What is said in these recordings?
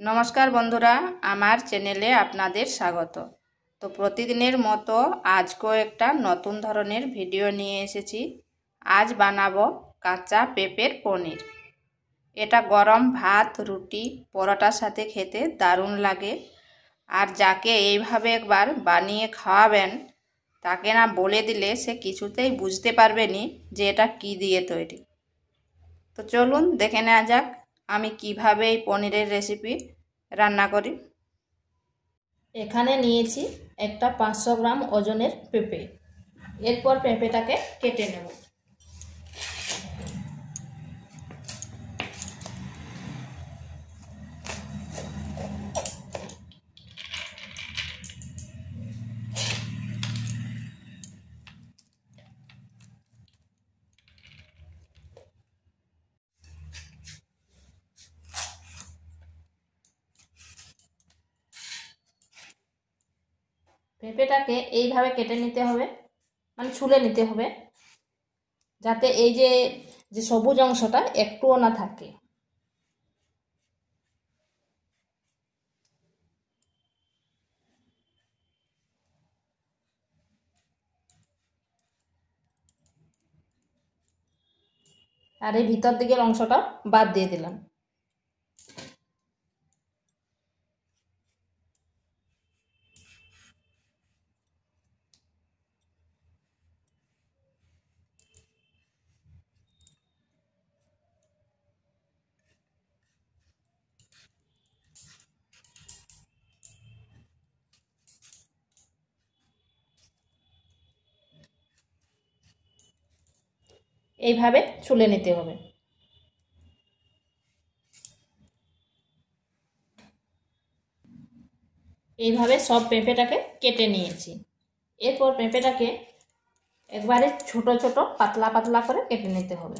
নমস্কার বন্ধুরা, আমার চ্যানেলে আপনাদের স্বাগত। তো প্রতিদিনের মতো আজকেও একটা নতুন ধরনের ভিডিও নিয়ে এসেছি। আজ বানাবো কাঁচা পেঁপের পনির। এটা গরম ভাত, রুটি, পরোটার সাথে খেতে দারুণ লাগে। আর যাকে এইভাবে একবার বানিয়ে খাওয়াবেন, তাকে না বলে দিলে সে কিছুতেই বুঝতে পারবে না যে এটা কী দিয়ে তৈরি। তো চলুন দেখে নেওয়া যাক আমি কিভাবে এই পনিরের রেসিপি রান্না করি। এখানে নিয়েছি একটা 500 গ্রাম ওজনের পেঁপে। এরপর পেঁপেটাকে কেটে নেব। পেঁপেটাকে এইভাবে কেটে নিতে হবে, মানে ছুলে নিতে হবে, যাতে এই যে যে সবুজ অংশটা একটুও না থাকে। আর এই ভিতর দিকের অংশটা বাদ দিয়ে দিলাম। এইভাবে ছুলে নিতে হবে। এইভাবে সব পেঁপেটাকে কেটে নিয়েছি। এরপর পেঁপেটাকে একবারে ছোট ছোট পাতলা পাতলা করে কেটে নিতে হবে,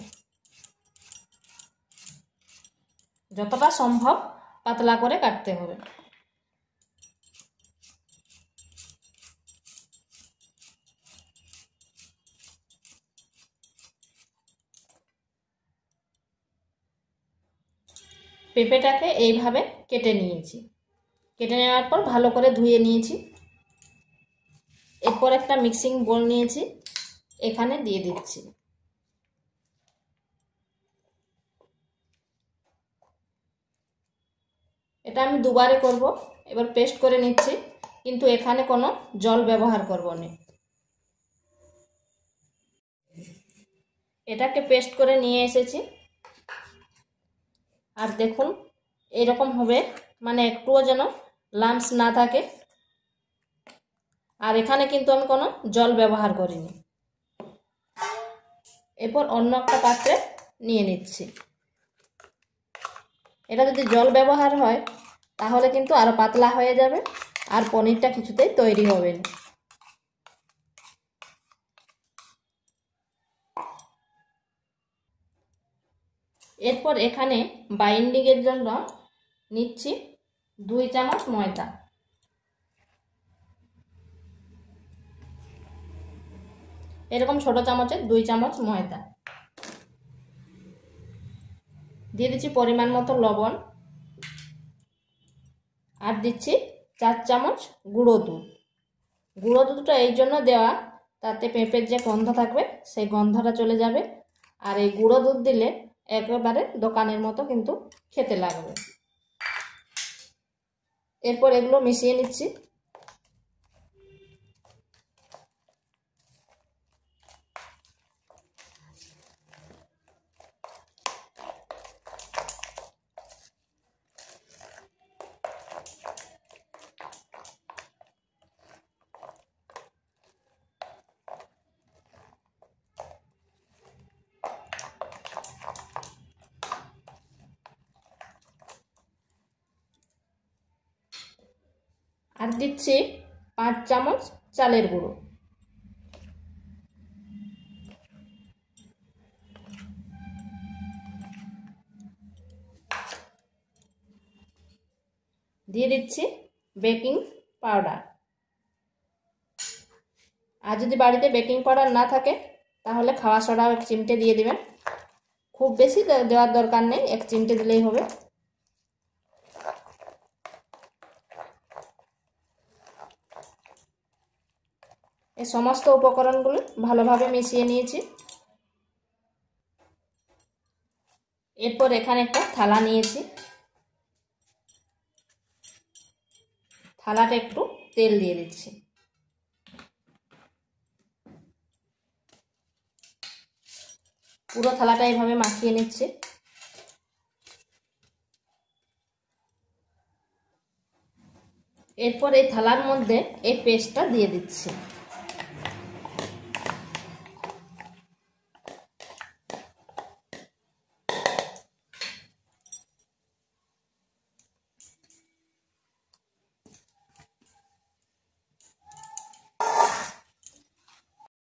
যতটা সম্ভব পাতলা করে কাটতে হবে। পেঁপেটাকে এইভাবে কেটে নিয়েছি। কেটে নেওয়ার পর ভালো করে ধুয়ে নিয়েছি। এরপর একটা মিক্সিং বোল নিয়েছি, এখানে দিয়ে দিচ্ছি। এটা আমি দুবারে করব। এবার পেস্ট করে নিচ্ছি, কিন্তু এখানে কোনো জল ব্যবহার করব না। এটাকে পেস্ট করে নিয়ে এসেছি। আর দেখুন এরকম হবে, মানে একটুও যেন লাম্পস না থাকে। আর এখানে কিন্তু আমি কোনো জল ব্যবহার করিনি। এরপর অন্য একটা পাত্রে নিয়ে নিচ্ছি। এটা যদি জল ব্যবহার হয় তাহলে কিন্তু আরো পাতলা হয়ে যাবে, আর পনিরটা কিছুতেই তৈরি হবে না। এরপর এখানে বাইন্ডিংয়ের জন্য নিচ্ছি 2 চামচ ময়দা। এরকম ছোট চামচে 2 চামচ ময়দা দিয়ে দিচ্ছি। পরিমাণ মতো লবণ, আর দিচ্ছি 4 চামচ গুঁড়ো দুধ। গুঁড়ো দুধটা এই জন্য দেওয়া, তাতে পেঁপের যে গন্ধ থাকবে সেই গন্ধটা চলে যাবে। আর এই গুঁড়ো দুধ দিলে একেবারে দোকানের মতো কিন্তু খেতে লাগবে। এরপর এগুলো মিশিয়ে নিচ্ছি। আর দিচ্ছি 5 চামচ চালের গুঁড়ো। দিয়ে দিচ্ছি বেকিং পাউডার। আর যদি বাড়িতে বেকিং পাউডার না থাকে তাহলে খাওয়া সোডা 1 চিমটে দিয়ে দিবেন। খুব বেশি দেওয়ার দরকার নেই, 1 চিমটে দিলেই হবে। এই সমস্ত উপকরণগুলো ভালোভাবে মিশিয়ে নিয়েছি। এরপর এখানে একটা থালা নিয়েছি, থালাটা একটু তেল দিয়ে দিচ্ছি। পুরো থালাটা এইভাবে মাখিয়ে নিচ্ছি। এরপর এই থালার মধ্যে এই পেস্টটা দিয়ে দিচ্ছি।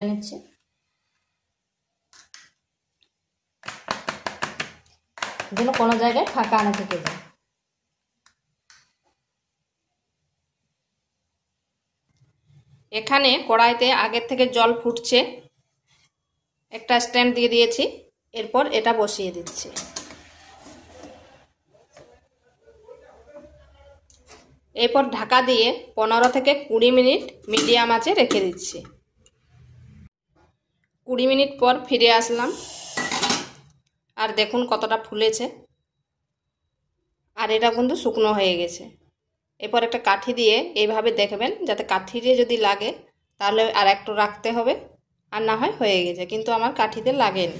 নিচ্ছি যেন কোনো জায়গায় ফাঁকা না থেকে যায়। এখানে কড়াইতে আগের থেকে জল ফুটছে, একটা স্ট্যান্ড দিয়ে দিয়েছি। এরপর এটা বসিয়ে দিচ্ছি। এরপর ঢাকা দিয়ে 15 থেকে 20 মিনিট মিডিয়াম আঁচে রেখে দিচ্ছি। 20 মিনিট পর ফিরে আসলাম, আর দেখুন কতটা ফুলেছে, আর এটা কিন্তু শুকনো হয়ে গেছে। এরপর একটা কাঠি দিয়ে এইভাবে দেখবেন, যাতে কাঠিতে যদি লাগে তাহলে আর একটু রাখতে হবে, আর না হয় হয়ে গেছে, কিন্তু আমার কাঠিতে লাগেনি।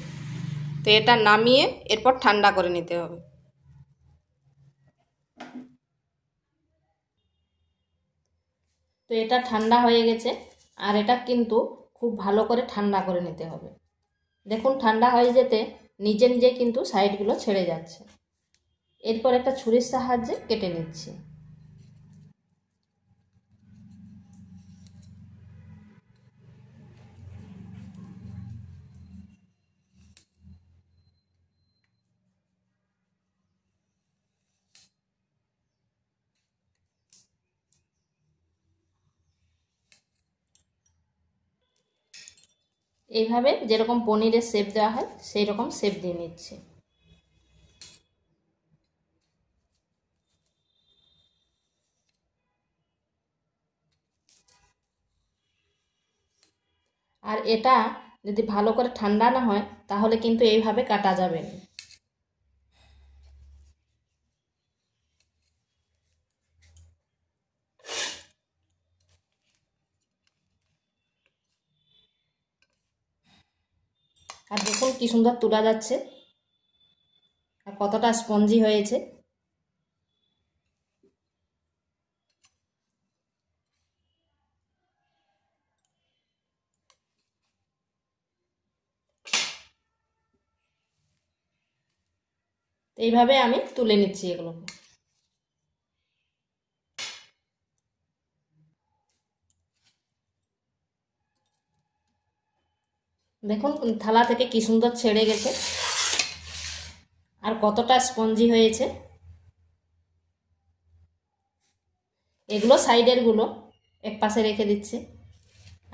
তো এটা নামিয়ে এরপর ঠান্ডা করে নিতে হবে। তো এটা ঠান্ডা হয়ে গেছে, আর এটা কিন্তু খুব ভালো করে ঠান্ডা করে নিতে হবে। দেখুন ঠান্ডা হয়ে যেতে নিজে নিজে কিন্তু সাইডগুলো ছেড়ে যাচ্ছে। এরপর একটা ছুরির সাহায্যে কেটে নিচ্ছি। এইভাবে যেরকম পনিরের শেপ দেওয়া হয় সেই রকম শেপ দিয়ে নিচ্ছি। আর এটা যদি ভালো করে ঠান্ডা না হয় তাহলে কিন্তু এইভাবে কাটা যাবে না। আর দেখুন কি সুন্দর তোলা যাচ্ছে, আর কতটা স্পঞ্জি হয়েছে। এইভাবে আমি তুলে নিচ্ছি এগুলোকে। দেখুন থালা থেকে কি সুন্দর ছেড়ে গেছে, আর কতটা স্পঞ্জি হয়েছে। এগুলো সাইডের গুলো এক পাশে রেখে দিচ্ছি,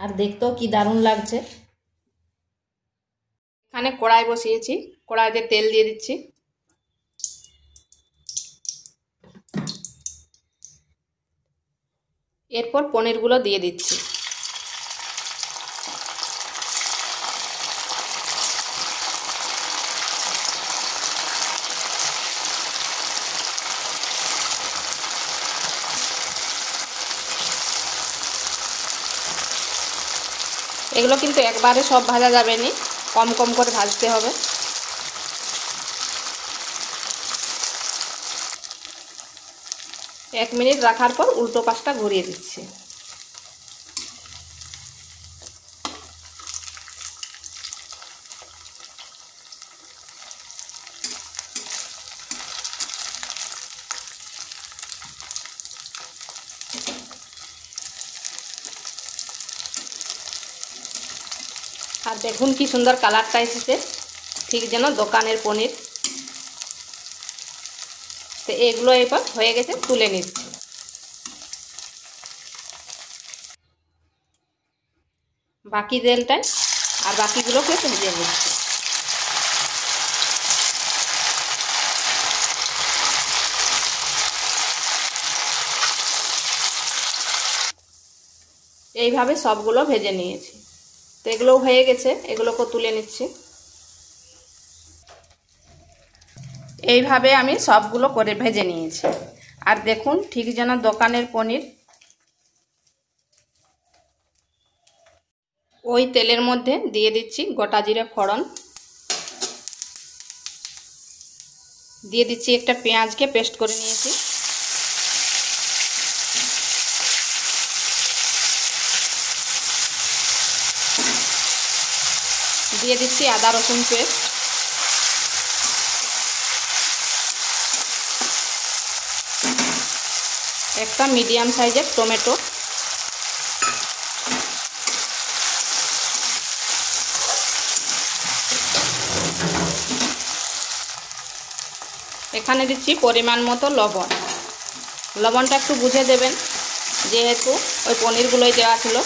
আর দেখতেও কি দারুণ লাগছে। এখানে কড়াই বসিয়েছি, কড়াইতে তেল দিয়ে দিচ্ছি। এরপর পনিরগুলো দিয়ে দিচ্ছি। এগুলো কিন্তু একবারে সব ভাজা যাবে না, কম কম করে ভাজতে হবে। এক মিনিট রাখার পর উল্টো পাশটা ঘুরিয়ে দিচ্ছি। আর দেখুন কি সুন্দর কালারটা এসেছে, ঠিক যেন দোকানের পনির। তো এগুলো এবার হয়ে গেছে, তুলে নিচ্ছি। বাকি তেলটাই আর বাকিগুলোকে ভেজে নিচ্ছি। এইভাবে সবগুলো ভেজে নিয়েছি। তো এগুলো হয়ে গেছে, এগুলোকে তুলে নিচ্ছি। এইভাবে আমি সবগুলো করে ভেজে নিয়েছি। আর দেখুন ঠিক যেন দোকানের পনির। ওই তেলের মধ্যে দিয়ে দিচ্ছি গোটা জিরে ফোড়ন, দিয়ে দিচ্ছি একটা পেঁয়াজকে পেস্ট করে নিয়েছি, দিয়ে দিচ্ছি আদা রসুন পেস্ট, একটা মিডিয়াম সাইজের টমেটো, এখানে দিচ্ছি পরিমাণ মতো লবণ। লবণটা একটু বুঝে দেবেন, যেহেতু ওই পনিরগুলোই দেওয়া ছিল।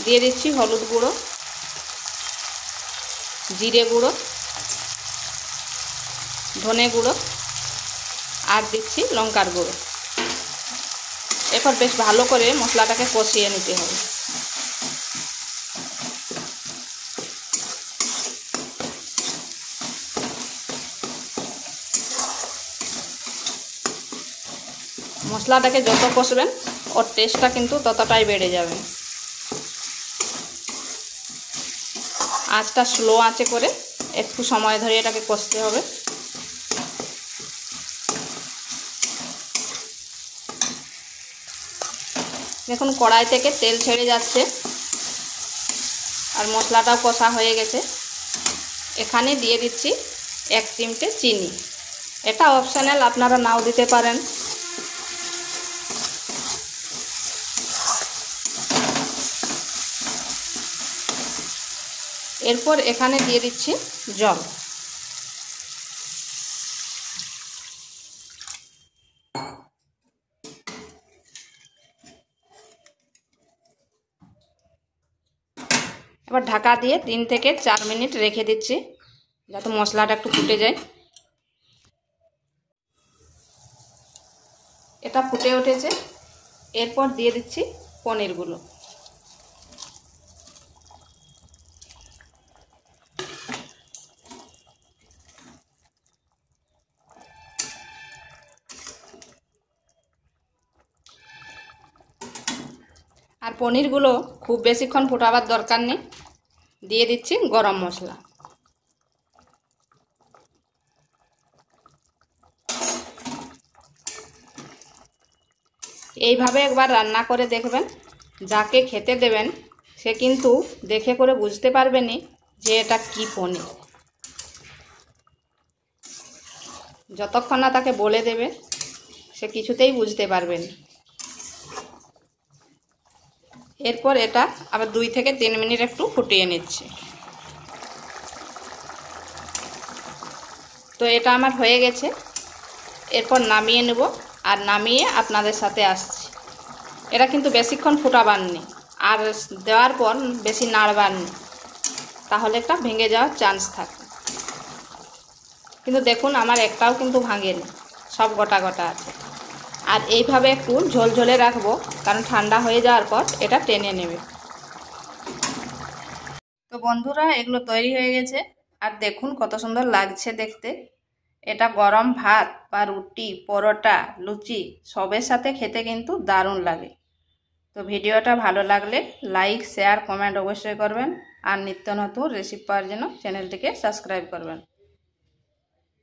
দিয়ে দিচ্ছি হলুদ গুঁড়ো, জিরে গুঁড়ো, ধনে গুঁড়ো আর দিচ্ছি লঙ্কার গুঁড়ো। এরপর বেশ ভালো করে মশলাটাকে কষিয়ে নিতে হবে। মশলাটাকে যত কষবেন ওর টেস্টটা কিন্তু ততটাই বেড়ে যাবে। আঁচটা স্লো আঁচে করে একটু সময় ধরে এটাকে কষতে হবে। দেখুন কড়াই থেকে তেল ছেড়ে যাচ্ছে আর মশলাটাও কষা হয়ে গেছে। এখানে দিয়ে দিচ্ছি 1 চিমটে চিনি। এটা অপশনাল, আপনারা নাও দিতে পারেন। এরপর এখানে দিয়ে দিচ্ছি জল। এবার ঢাকা দিয়ে 3 থেকে 4 মিনিট রেখে দিচ্ছি যাতে মশলাটা একটু ফুটে যায়। এটা ফুটে উঠেছে, এরপর দিয়ে দিচ্ছি পনিরগুলো। আর পনিরগুলো খুব বেশিক্ষণ ফোটাবার দরকার নেই। দিয়ে দিচ্ছি গরম মশলা। এইভাবে একবার রান্না করে দেখবেন, যাকে খেতে দেবেন সে কিন্তু দেখে করে বুঝতে পারবেনি যে এটা কি পনির। যতক্ষণ না তাকে বলে দেবে সে কিছুতেই বুঝতে পারবেন। এরপর এটা আবার 2 থেকে 3 মিনিট একটু ফুটিয়ে নিচ্ছি। তো এটা আমার হয়ে গেছে। এরপর নামিয়ে নেব, আর নামিয়ে আপনাদের সাথে আসছি। এটা কিন্তু বেশিক্ষণ ফুটাবার নেই, আর দেওয়ার পর বেশি নাড়বার নেই, তাহলে একটা ভেঙে যাওয়ার চান্স থাকে। কিন্তু দেখুন আমার একটাও কিন্তু ভাঙেনি, সব গোটা গোটা আছে। আর এইভাবে একটু ঝোলঝোলে রাখবো, কারণ ঠান্ডা হয়ে যাওয়ার পর এটা টেনে নেবে। তো বন্ধুরা এগুলো তৈরি হয়ে গেছে, আর দেখুন কত সুন্দর লাগছে দেখতে। এটা গরম ভাত বা রুটি, পরোটা, লুচি সবের সাথে খেতে কিন্তু দারুণ লাগে। তো ভিডিওটা ভালো লাগলে লাইক, শেয়ার, কমেন্ট অবশ্যই করবেন। আর নিত্য নতুন রেসিপি পাওয়ার জন্য চ্যানেলটিকে সাবস্ক্রাইব করবেন।